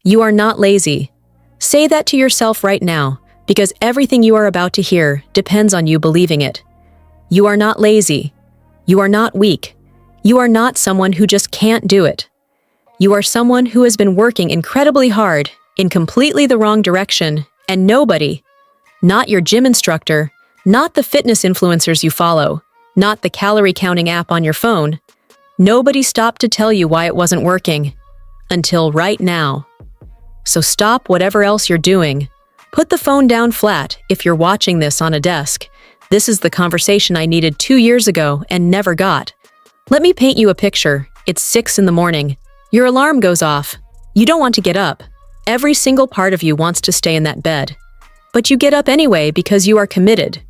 You are not lazy. Say that to yourself right now, because everything you are about to hear depends on you believing it. You are not lazy. You are not weak. You are not someone who just can't do it. You are someone who has been working incredibly hard in completely the wrong direction, and nobody, not your gym instructor, not the fitness influencers you follow, not the calorie counting app on your phone, nobody stopped to tell you why it wasn't working. Until right now. So stop whatever else you're doing. Put the phone down flat if you're watching this on a desk. This is the conversation I needed 2 years ago and never got. Let me paint you a picture. It's 6 in the morning. Your alarm goes off. You don't want to get up. Every single part of you wants to stay in that bed. But you get up anyway because you are committed.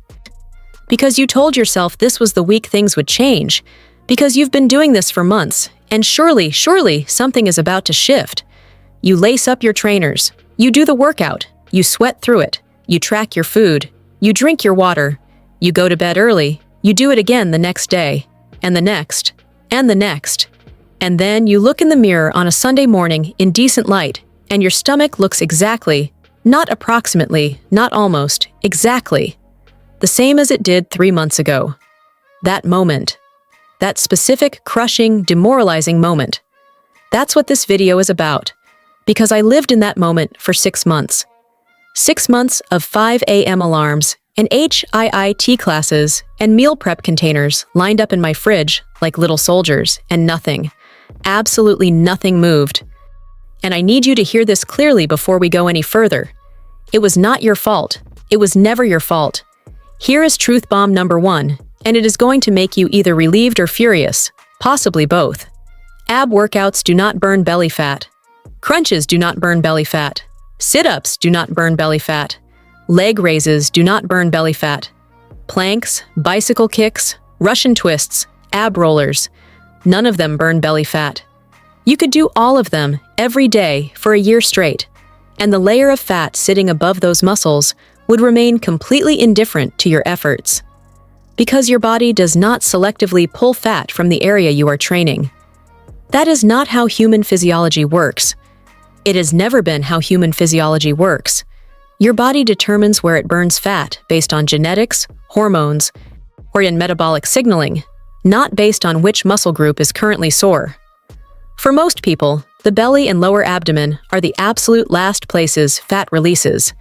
Because you told yourself this was the week things would change. Because you've been doing this for months, and surely, something is about to shift. You lace up your trainers. You do the workout. You sweat through it. You track your food. You drink your water. You go to bed early. You do it again the next day. And the next. And the next. And then you look in the mirror on a Sunday morning in decent light, and your stomach looks exactly, not approximately, not almost, exactly, the same as it did 3 months ago. That moment. That specific, crushing, demoralizing moment. That's what this video is about. Because I lived in that moment for 6 months. 6 months of 5 a.m. alarms and HIIT classes and meal prep containers lined up in my fridge like little soldiers, and nothing, absolutely nothing moved. And I need you to hear this clearly before we go any further. It was not your fault. It was never your fault. Here is truth bomb number 1, and it is going to make you either relieved or furious, possibly both. Ab workouts do not burn belly fat. Crunches do not burn belly fat. Sit-ups do not burn belly fat. Leg raises do not burn belly fat. Planks, bicycle kicks, Russian twists, ab rollers, none of them burn belly fat. You could do all of them every day for a year straight, and the layer of fat sitting above those muscles would remain completely indifferent to your efforts. Because your body does not selectively pull fat from the area you are training. That is not how human physiology works. It has never been how human physiology works. Your body determines where it burns fat based on genetics, hormones, or in metabolic signaling, not based on which muscle group is currently sore. For most people, the belly and lower abdomen are the absolute last places fat releases.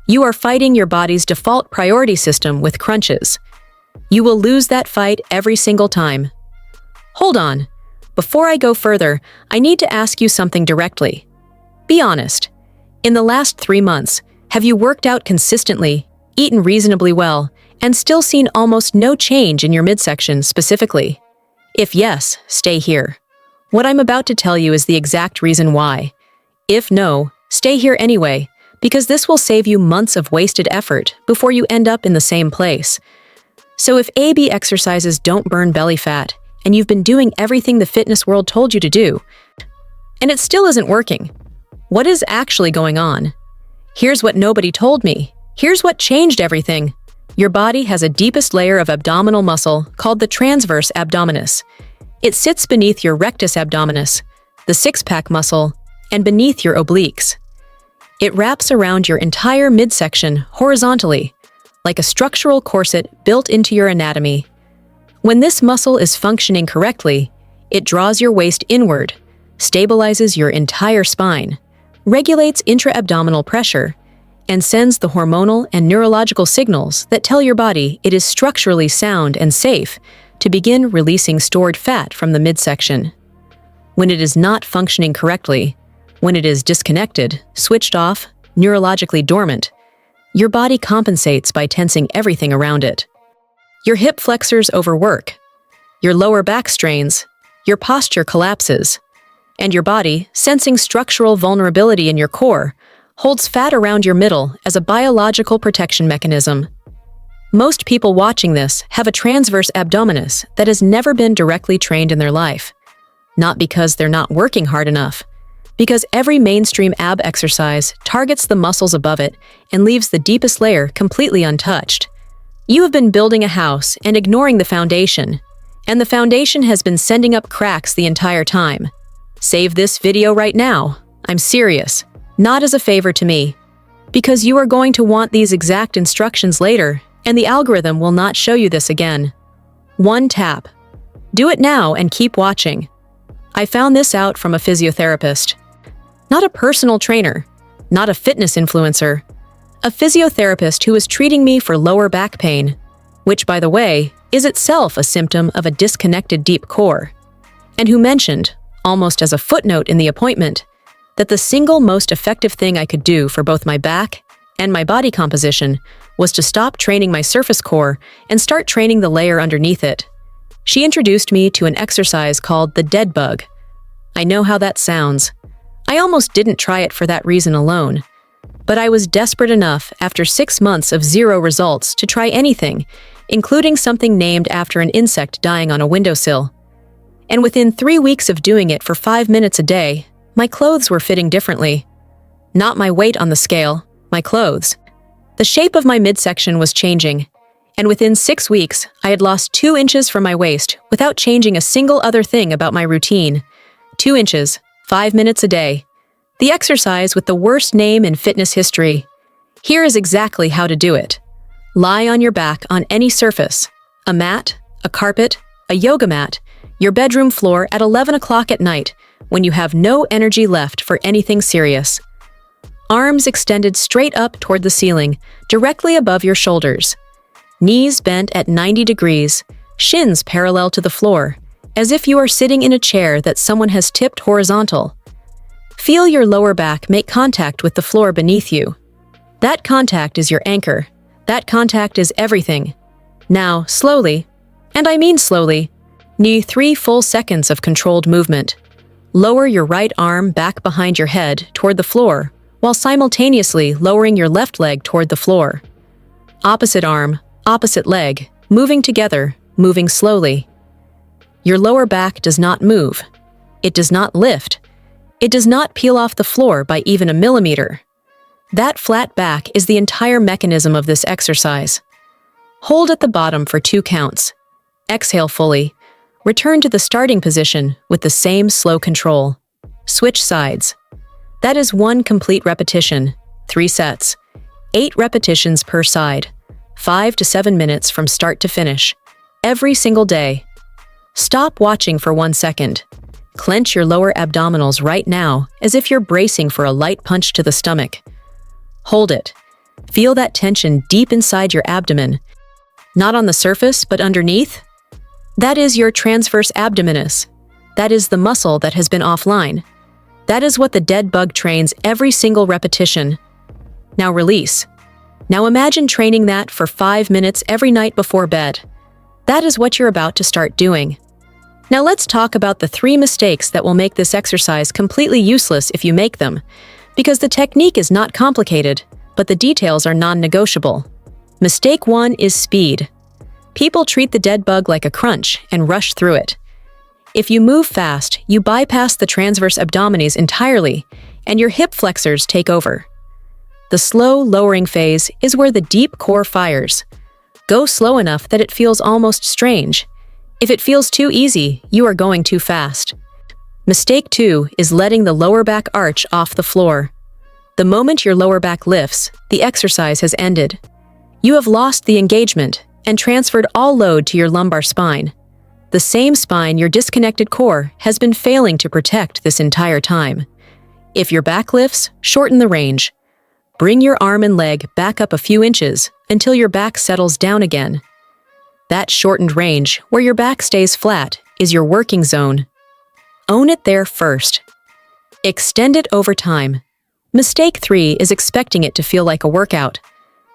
You are fighting your body's default priority system with crunches. You will lose that fight every single time. Hold on. Before I go further, I need to ask you something directly. Be honest. In the last 3 months, have you worked out consistently, eaten reasonably well, and still seen almost no change in your midsection specifically? If yes, stay here. What I'm about to tell you is the exact reason why. If no, stay here anyway, because this will save you months of wasted effort before you end up in the same place. So if AB exercises don't burn belly fat, and you've been doing everything the fitness world told you to do, and it still isn't working, what is actually going on? Here's what nobody told me. Here's what changed everything. Your body has a deepest layer of abdominal muscle called the transverse abdominis. It sits beneath your rectus abdominis, the six-pack muscle, and beneath your obliques. It wraps around your entire midsection horizontally, like a structural corset built into your anatomy. When this muscle is functioning correctly, it draws your waist inward, stabilizes your entire spine, regulates intra-abdominal pressure, and sends the hormonal and neurological signals that tell your body it is structurally sound and safe to begin releasing stored fat from the midsection. When it is not functioning correctly, when it is disconnected, switched off, neurologically dormant, your body compensates by tensing everything around it. Your hip flexors overwork, your lower back strains, your posture collapses, and your body, sensing structural vulnerability in your core, holds fat around your middle as a biological protection mechanism. Most people watching this have a transverse abdominis that has never been directly trained in their life. Not because they're not working hard enough, because every mainstream ab exercise targets the muscles above it and leaves the deepest layer completely untouched. You have been building a house and ignoring the foundation, and the foundation has been sending up cracks the entire time. Save this video right now. I'm serious, not as a favor to me, because you are going to want these exact instructions later, and the algorithm will not show you this again. One tap. Do it now and keep watching. I found this out from a physiotherapist. Not a personal trainer, not a fitness influencer, a physiotherapist who was treating me for lower back pain, which, by the way, is itself a symptom of a disconnected deep core, and who mentioned, almost as a footnote in the appointment, that the single most effective thing I could do for both my back and my body composition was to stop training my surface core and start training the layer underneath it. She introduced me to an exercise called the dead bug. I know how that sounds. I almost didn't try it for that reason alone. But I was desperate enough after 6 months of zero results to try anything, including something named after an insect dying on a windowsill. And within 3 weeks of doing it for 5 minutes a day, my clothes were fitting differently. Not my weight on the scale, my clothes. The shape of my midsection was changing, and within 6 weeks, I had lost 2 inches from my waist without changing a single other thing about my routine. 2 inches, 5 minutes a day. The exercise with the worst name in fitness history. Here is exactly how to do it. Lie on your back on any surface, a mat, a carpet, a yoga mat, your bedroom floor at 11 o'clock at night when you have no energy left for anything serious. Arms extended straight up toward the ceiling, directly above your shoulders. Knees bent at 90 degrees, shins parallel to the floor, as if you are sitting in a chair that someone has tipped horizontal. Feel your lower back make contact with the floor beneath you. That contact is your anchor. That contact is everything. Now, slowly, and I mean slowly, knee 3 full seconds of controlled movement. Lower your right arm back behind your head toward the floor, while simultaneously lowering your left leg toward the floor. Opposite arm, opposite leg, moving together, moving slowly. Your lower back does not move. It does not lift. It does not peel off the floor by even a millimeter. That flat back is the entire mechanism of this exercise. Hold at the bottom for 2 counts. Exhale fully. Return to the starting position with the same slow control. Switch sides. That is 1 complete repetition, 3 sets, 8 repetitions per side, 5 to 7 minutes from start to finish, every single day. Stop watching for 1 second. Clench your lower abdominals right now as if you're bracing for a light punch to the stomach. Hold it. Feel that tension deep inside your abdomen, not on the surface but underneath. That is your transverse abdominis. That is the muscle that has been offline. That is what the dead bug trains every single repetition. Now release. Now imagine training that for 5 minutes every night before bed. That is what you're about to start doing. Now let's talk about the 3 mistakes that will make this exercise completely useless if you make them, because the technique is not complicated, but the details are non-negotiable. Mistake 1 is speed. People treat the dead bug like a crunch and rush through it. If you move fast, you bypass the transverse abdominis entirely, and your hip flexors take over. The slow lowering phase is where the deep core fires. Go slow enough that it feels almost strange. If it feels too easy, you are going too fast. Mistake 2 is letting the lower back arch off the floor. The moment your lower back lifts, the exercise has ended. You have lost the engagement and transferred all load to your lumbar spine. The same spine your disconnected core has been failing to protect this entire time. If your back lifts, shorten the range. Bring your arm and leg back up a few inches until your back settles down again. That shortened range, where your back stays flat, is your working zone. Own it there first. Extend it over time. Mistake 3 is expecting it to feel like a workout.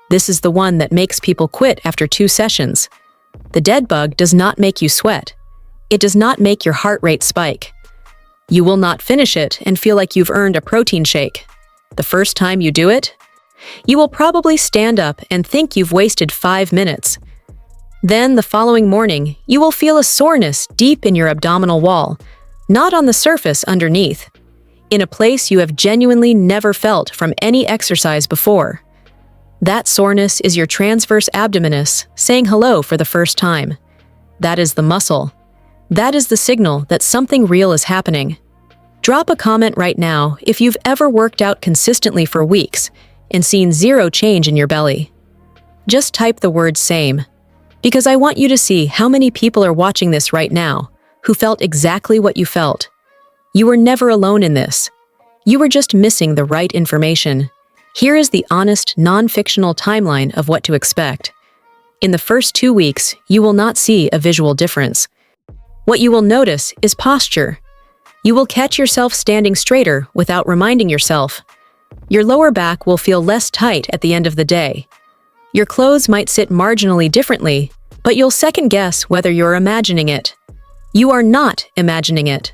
This is the one that makes people quit after 2 sessions. The dead bug does not make you sweat. It does not make your heart rate spike. You will not finish it and feel like you've earned a protein shake. The first time you do it, you will probably stand up and think you've wasted 5 minutes. Then, the following morning, you will feel a soreness deep in your abdominal wall, not on the surface underneath, in a place you have genuinely never felt from any exercise before. That soreness is your transverse abdominis saying hello for the first time. That is the muscle. That is the signal that something real is happening. Drop a comment right now if you've ever worked out consistently for weeks and seen zero change in your belly. Just type the word same, because I want you to see how many people are watching this right now who felt exactly what you felt. You were never alone in this. You were just missing the right information. Here is the honest, non-fictional timeline of what to expect. In the first 2 weeks, you will not see a visual difference. What you will notice is posture. You will catch yourself standing straighter without reminding yourself. Your lower back will feel less tight at the end of the day. Your clothes might sit marginally differently, but you'll second-guess whether you're imagining it. You are not imagining it.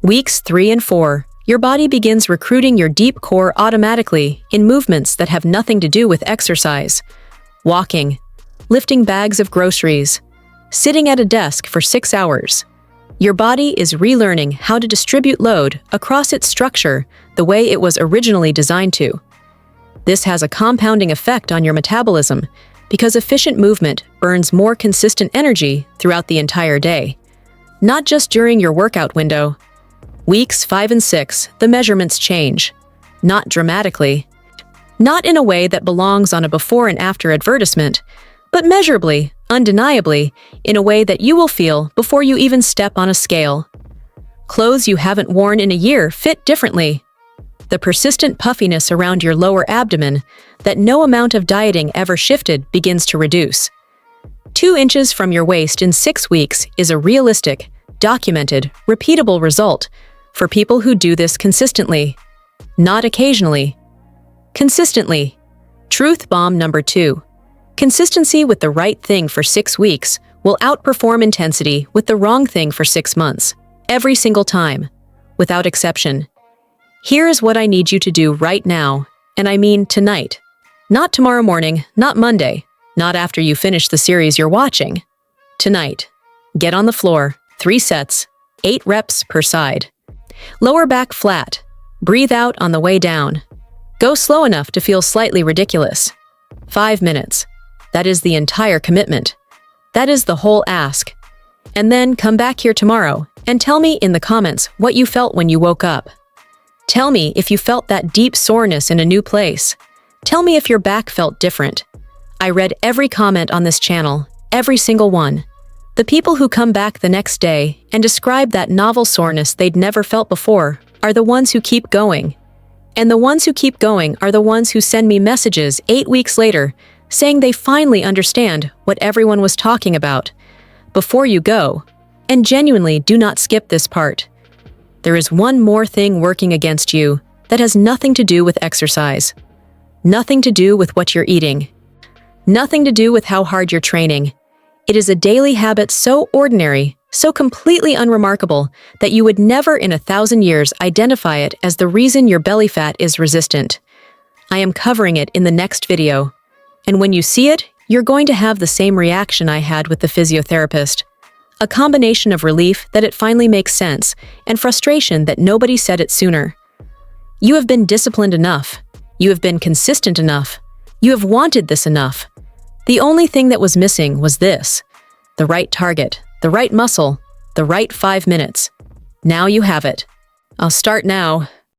Weeks 3 and 4, your body begins recruiting your deep core automatically in movements that have nothing to do with exercise. Walking, lifting bags of groceries, sitting at a desk for 6 hours. Your body is relearning how to distribute load across its structure the way it was originally designed to. This has a compounding effect on your metabolism because efficient movement burns more consistent energy throughout the entire day, not just during your workout window. Weeks 5 and 6, the measurements change, not dramatically, not in a way that belongs on a before and after advertisement, but measurably, undeniably, in a way that you will feel before you even step on a scale. Clothes you haven't worn in a year fit differently. The persistent puffiness around your lower abdomen that no amount of dieting ever shifted begins to reduce. 2 inches from your waist in 6 weeks is a realistic, documented, repeatable result for people who do this consistently, not occasionally. Consistently. Truth bomb number 2. Consistency with the right thing for 6 weeks will outperform intensity with the wrong thing for 6 months, every single time, without exception. Here is what I need you to do right now, and I mean tonight. Not tomorrow morning, not Monday, not after you finish the series you're watching. Tonight. Get on the floor, 3 sets, 8 reps per side. Lower back flat. Breathe out on the way down. Go slow enough to feel slightly ridiculous. 5 minutes. That is the entire commitment. That is the whole ask. And then come back here tomorrow and tell me in the comments what you felt when you woke up. Tell me if you felt that deep soreness in a new place. Tell me if your back felt different. I read every comment on this channel, every single one. The people who come back the next day and describe that novel soreness they'd never felt before are the ones who keep going. And the ones who keep going are the ones who send me messages 8 weeks later saying they finally understand what everyone was talking about. Before you go, and genuinely do not skip this part, there is one more thing working against you that has nothing to do with exercise. Nothing to do with what you're eating. Nothing to do with how hard you're training. It is a daily habit so ordinary, so completely unremarkable that you would never in 1,000 years identify it as the reason your belly fat is resistant. I am covering it in the next video. And when you see it, you're going to have the same reaction I had with the physiotherapist. A combination of relief that it finally makes sense and frustration that nobody said it sooner. You have been disciplined enough. You have been consistent enough. You have wanted this enough. The only thing that was missing was this: the right target, the right muscle, the right 5 minutes. Now you have it. I'll start now.